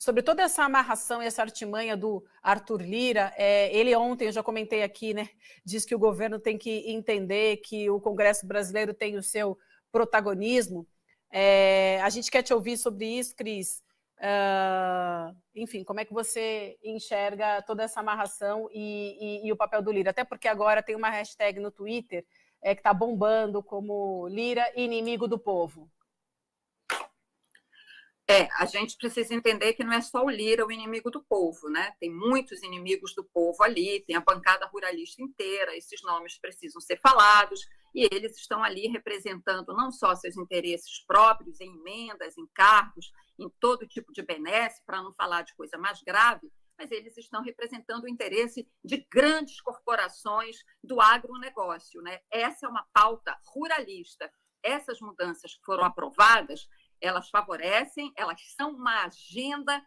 sobre toda essa amarração e essa artimanha do Arthur Lira. Ele ontem, eu já comentei aqui, né, diz que o governo tem que entender que o Congresso brasileiro tem o seu protagonismo. A gente quer te ouvir sobre isso, Cris. Enfim, como é que você enxerga toda essa amarração e o papel do Lira? Até porque agora tem uma hashtag no Twitter que está bombando como Lira, inimigo do povo. A gente precisa entender que não é só o Lira o inimigo do povo, né? Tem muitos inimigos do povo ali, tem a bancada ruralista inteira, esses nomes precisam ser falados, e eles estão ali representando não só seus interesses próprios, em emendas, em cargos, em todo tipo de benesse, para não falar de coisa mais grave, mas eles estão representando o interesse de grandes corporações do agronegócio, né? Essa é uma pauta ruralista. Essas mudanças que foram aprovadas, elas favorecem, elas são uma agenda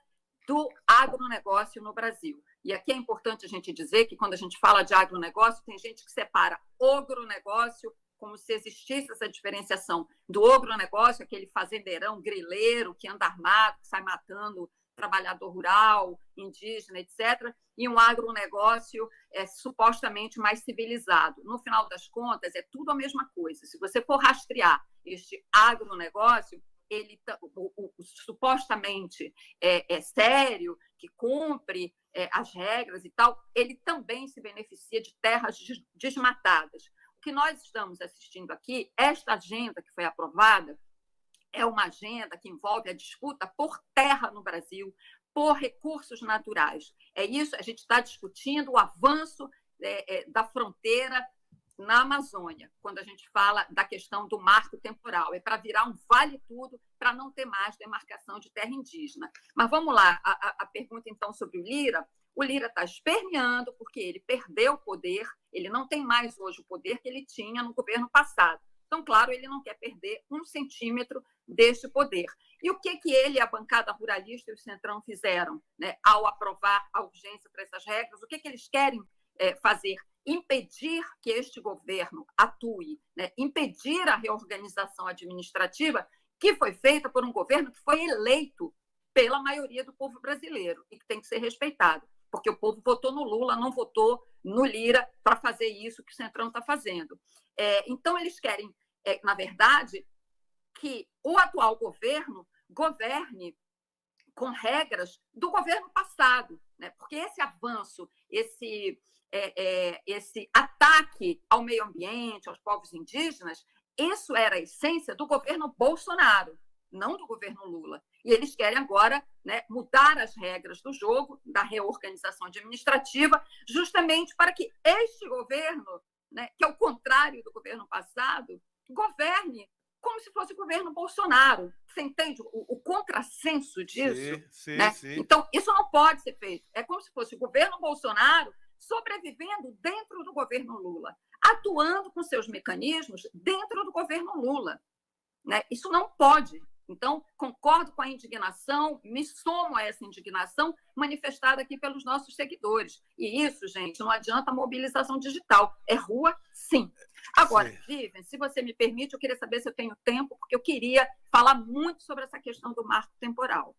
do agronegócio no Brasil. E aqui é importante a gente dizer que, quando a gente fala de agronegócio, tem gente que separa agronegócio, como se existisse essa diferenciação do agronegócio, aquele fazendeirão grileiro que anda armado, que sai matando trabalhador rural, indígena, etc., e um agronegócio supostamente mais civilizado. No final das contas, é tudo a mesma coisa. Se você for rastrear este agronegócio, ele supostamente é sério, que cumpre as regras e tal, ele também se beneficia de terras desmatadas. O que nós estamos assistindo aqui, esta agenda que foi aprovada, é uma agenda que envolve a disputa por terra no Brasil, por recursos naturais. É isso, a gente está discutindo o avanço da fronteira na Amazônia, quando a gente fala da questão do marco temporal. É para virar um vale-tudo, para não ter mais demarcação de terra indígena. Mas vamos lá, a pergunta, então, sobre o Lira. O Lira está esperneando porque ele perdeu o poder, ele não tem mais hoje o poder que ele tinha no governo passado. Então, claro, ele não quer perder 1 centímetro deste poder. E o que ele, a bancada ruralista e o Centrão fizeram, né, ao aprovar a urgência para essas regras? O que eles querem fazer? Impedir que este governo atue, né? Impedir a reorganização administrativa que foi feita por um governo que foi eleito pela maioria do povo brasileiro e que tem que ser respeitado, porque o povo votou no Lula, não votou no Lira para fazer isso que o Centrão está fazendo. Então, eles querem, na verdade, que o atual governo governe com regras do governo passado, né? Porque esse avanço, esse ataque ao meio ambiente, aos povos indígenas, isso era a essência do governo Bolsonaro, não do governo Lula. E eles querem agora, né, mudar as regras do jogo, da reorganização administrativa, justamente para que este governo, né, que é o contrário do governo passado, governe como se fosse o governo Bolsonaro. Você entende o contrassenso disso? Sim, né? sim. Então, isso não pode ser feito. É como se fosse o governo Bolsonaro sobrevivendo dentro do governo Lula, atuando com seus mecanismos dentro do governo Lula, né? Isso não pode. Então, concordo com a indignação, me somo a essa indignação manifestada aqui pelos nossos seguidores. E isso, gente, não adianta a mobilização digital. É rua, sim. Agora, Vivian, se você me permite, eu queria saber se eu tenho tempo, porque eu queria falar muito sobre essa questão do marco temporal.